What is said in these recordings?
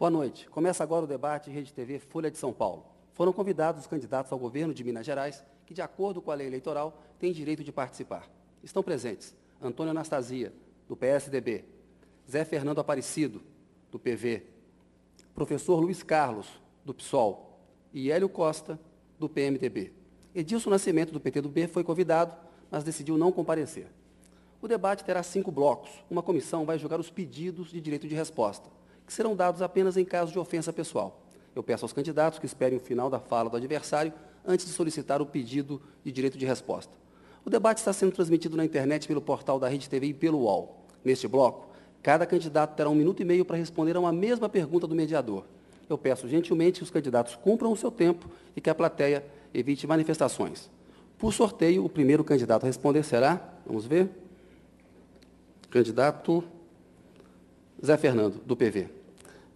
Boa noite. Começa agora o debate Rede TV Folha de São Paulo. Foram convidados os candidatos ao governo de Minas Gerais, que, de acordo com a lei eleitoral, têm direito de participar. Estão presentes Antônio Anastasia, do PSDB, Zé Fernando Aparecido, do PV, professor Luiz Carlos, do PSOL, e Hélio Costa, do PMDB. Edilson Nascimento, do PTB, foi convidado, mas decidiu não comparecer. O debate terá 5 blocos. Uma comissão vai julgar os pedidos de direito de resposta, que serão dados apenas em caso de ofensa pessoal. Eu peço aos candidatos que esperem o final da fala do adversário antes de solicitar o pedido de direito de resposta. O debate está sendo transmitido na internet pelo portal da Rede TV e pelo UOL. Neste bloco, cada candidato terá 1 minuto e meio para responder a uma mesma pergunta do mediador. Eu peço gentilmente que os candidatos cumpram o seu tempo e que a plateia evite manifestações. Por sorteio, o primeiro candidato a responder será, vamos ver, candidato Zé Fernando, do PV.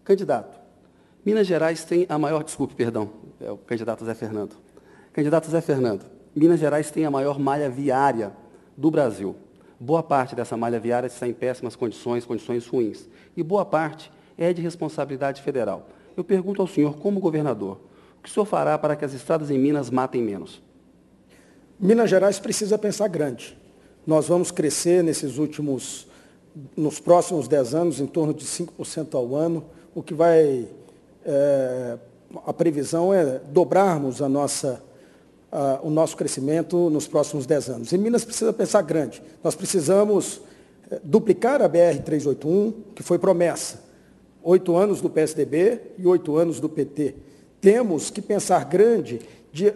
Candidato, Minas Gerais tem a maior... Desculpe, perdão, é o candidato Zé Fernando. Candidato Zé Fernando, Minas Gerais tem a maior malha viária do Brasil. Boa parte dessa malha viária está em péssimas condições, condições ruins. E boa parte é de responsabilidade federal. Eu pergunto ao senhor, como governador, o que o senhor fará para que as estradas em Minas matem menos? Minas Gerais precisa pensar grande. Nós vamos crescer nos próximos 10 anos, em torno de 5% ao ano, o que vai... a previsão é dobrarmos o nosso crescimento nos próximos 10 anos. E Minas precisa pensar grande. Nós precisamos duplicar a BR-381, que foi promessa. 8 anos do PSDB e 8 anos do PT. Temos que pensar grande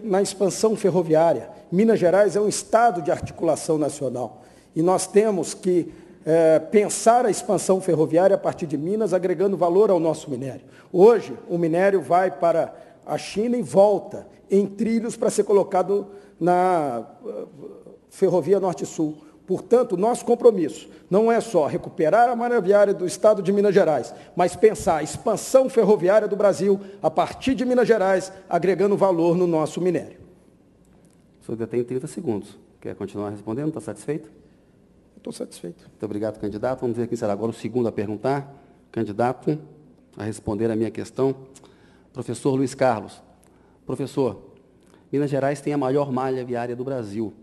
na expansão ferroviária. Minas Gerais é um estado de articulação nacional. E nós temos que pensar a expansão ferroviária a partir de Minas, agregando valor ao nosso minério. Hoje, o minério vai para a China e volta em trilhos para ser colocado na Ferrovia Norte-Sul. Portanto, nosso compromisso não é só recuperar a malha viária do estado de Minas Gerais, mas pensar a expansão ferroviária do Brasil a partir de Minas Gerais, agregando valor no nosso minério. O senhor ainda tem 30 segundos. Quer continuar respondendo? Está satisfeito? Estou satisfeito. Muito obrigado, candidato. Vamos ver quem será agora o segundo a perguntar. Candidato a responder a minha questão. Professor Luiz Carlos. Professor, Minas Gerais tem a maior malha viária do Brasil.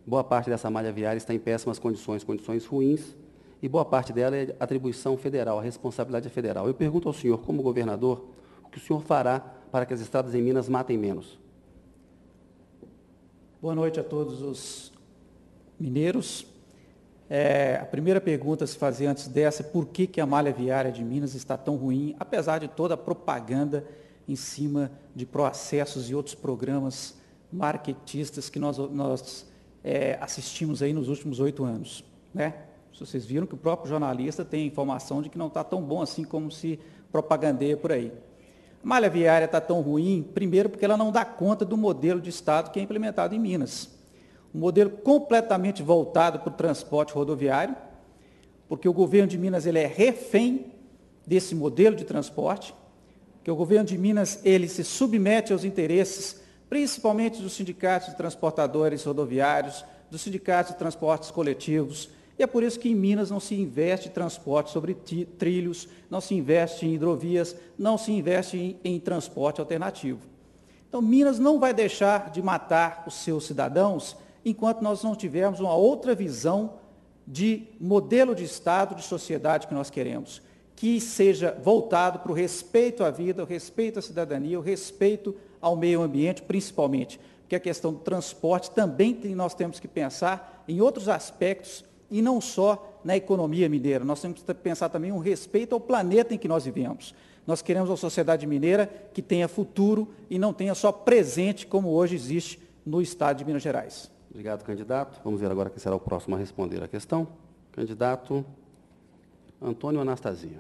Boa parte dessa malha viária está em péssimas condições, condições ruins, e boa parte dela é atribuição federal, a responsabilidade é federal. Eu pergunto ao senhor, como governador, o que o senhor fará para que as estradas em Minas matem menos? Boa noite a todos os mineiros. A primeira pergunta a se fazer antes dessa é por que a malha viária de Minas está tão ruim, apesar de toda a propaganda em cima de Proacessos e outros programas marketistas que nós assistimos aí nos últimos 8 anos. Né? Vocês viram que o próprio jornalista tem informação de que não está tão bom assim como se propagandeia por aí. A malha viária está tão ruim, primeiro porque ela não dá conta do modelo de Estado que é implementado em Minas. Um modelo completamente voltado para o transporte rodoviário, porque o governo de Minas ele é refém desse modelo de transporte, que o governo de Minas ele se submete aos interesses, principalmente dos sindicatos de transportadores rodoviários, dos sindicatos de transportes coletivos, e é por isso que em Minas não se investe em transporte sobre trilhos, não se investe em hidrovias, não se investe em transporte alternativo. Então, Minas não vai deixar de matar os seus cidadãos enquanto nós não tivermos uma outra visão de modelo de Estado, de sociedade que nós queremos, que seja voltado para o respeito à vida, o respeito à cidadania, o respeito ao meio ambiente, principalmente, porque a questão do transporte também nós temos que pensar em outros aspectos e não só na economia mineira. Nós temos que pensar também um respeito ao planeta em que nós vivemos. Nós queremos uma sociedade mineira que tenha futuro e não tenha só presente, como hoje existe no estado de Minas Gerais. Obrigado, candidato. Vamos ver agora quem será o próximo a responder a questão. Candidato Antônio Anastasia.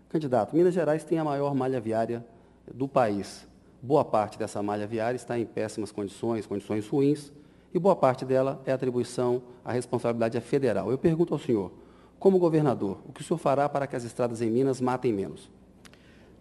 Candidato, Minas Gerais tem a maior malha viária do país. Boa parte dessa malha viária está em péssimas condições, condições ruins, e boa parte dela é atribuição, a responsabilidade é federal. Eu pergunto ao senhor, como governador, o que o senhor fará para que as estradas em Minas matem menos?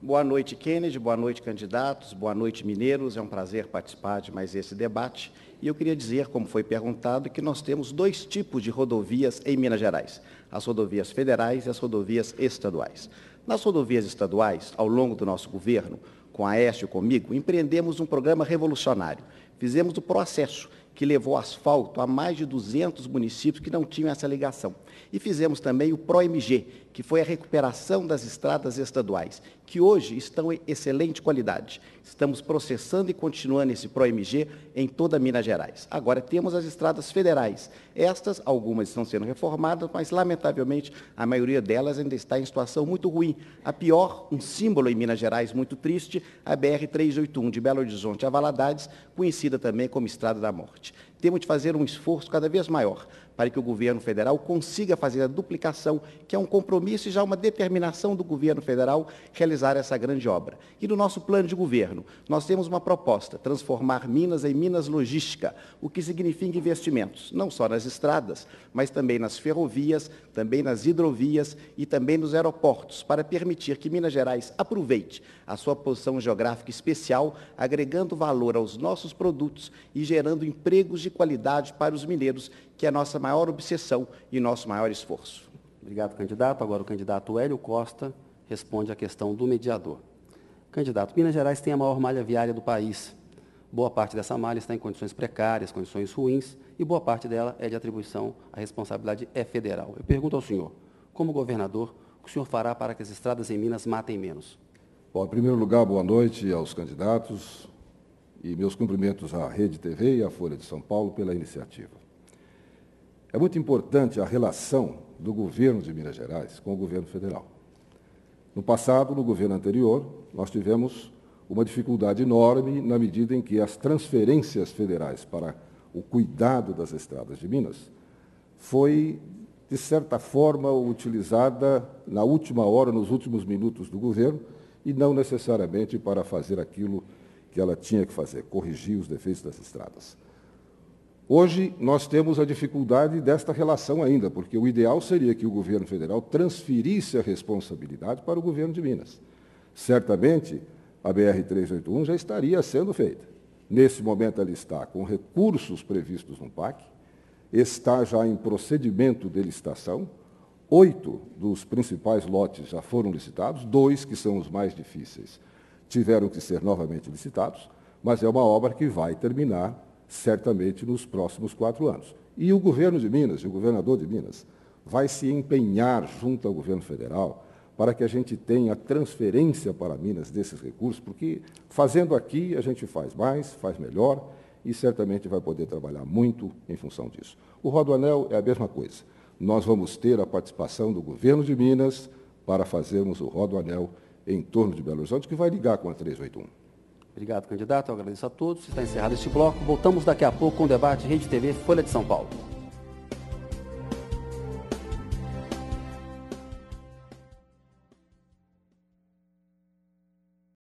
Boa noite, Kennedy, boa noite, candidatos, boa noite, mineiros. É um prazer participar de mais esse debate. E eu queria dizer, como foi perguntado, que nós temos 2 tipos de rodovias em Minas Gerais, as rodovias federais e as rodovias estaduais. Nas rodovias estaduais, ao longo do nosso governo, com a Aécio e comigo, empreendemos um programa revolucionário. Fizemos o processo que levou asfalto a mais de 200 municípios que não tinham essa ligação. E fizemos também o PROMG, que foi a recuperação das estradas estaduais, que hoje estão em excelente qualidade. Estamos processando e continuando esse PROMG em toda Minas Gerais. Agora temos as estradas federais. Estas, algumas estão sendo reformadas, mas, lamentavelmente, a maioria delas ainda está em situação muito ruim. A pior, um símbolo em Minas Gerais muito triste, a BR-381, de Belo Horizonte a Valadares, conhecida também como Estrada da Morte. Temos de fazer um esforço cada vez maior para que o governo federal consiga fazer a duplicação, que é um compromisso e já uma determinação do governo federal realizar essa grande obra. E no nosso plano de governo, nós temos uma proposta, transformar Minas em Minas Logística, o que significa investimentos, não só nas estradas, mas também nas ferrovias, também nas hidrovias e também nos aeroportos, para permitir que Minas Gerais aproveite a sua posição geográfica especial, agregando valor aos nossos produtos e gerando empregos de qualidade para os mineiros, que é a nossa maior obsessão e nosso maior esforço. Obrigado, candidato. Agora o candidato Hélio Costa responde à questão do mediador. Candidato, Minas Gerais tem a maior malha viária do país. Boa parte dessa malha está em condições precárias, condições ruins, e boa parte dela é de atribuição, a responsabilidade é federal. Eu pergunto ao senhor, como governador, o que o senhor fará para que as estradas em Minas matem menos? Bom, em primeiro lugar, boa noite aos candidatos e meus cumprimentos à Rede TV e à Folha de São Paulo pela iniciativa. É muito importante a relação do governo de Minas Gerais com o governo federal. No passado, no governo anterior, nós tivemos uma dificuldade enorme na medida em que as transferências federais para o cuidado das estradas de Minas foi, de certa forma, utilizada na última hora, nos últimos minutos do governo, e não necessariamente para fazer aquilo que ela tinha que fazer, corrigir os defeitos das estradas. Hoje, nós temos a dificuldade desta relação ainda, porque o ideal seria que o governo federal transferisse a responsabilidade para o governo de Minas. Certamente, a BR-381 já estaria sendo feita. Nesse momento, ela está com recursos previstos no PAC, está já em procedimento de licitação, 8 dos principais lotes já foram licitados, 2, que são os mais difíceis, tiveram que ser novamente licitados, mas é uma obra que vai terminar certamente nos próximos 4 anos. E o governo de Minas, o governador de Minas, vai se empenhar junto ao governo federal para que a gente tenha transferência para Minas desses recursos, porque fazendo aqui a gente faz mais, faz melhor e certamente vai poder trabalhar muito em função disso. O Rodoanel é a mesma coisa. Nós vamos ter a participação do governo de Minas para fazermos o Rodoanel em torno de Belo Horizonte, que vai ligar com a 381. Obrigado, candidato. Eu agradeço a todos. Está encerrado este bloco. Voltamos daqui a pouco com o debate Rede TV Folha de São Paulo.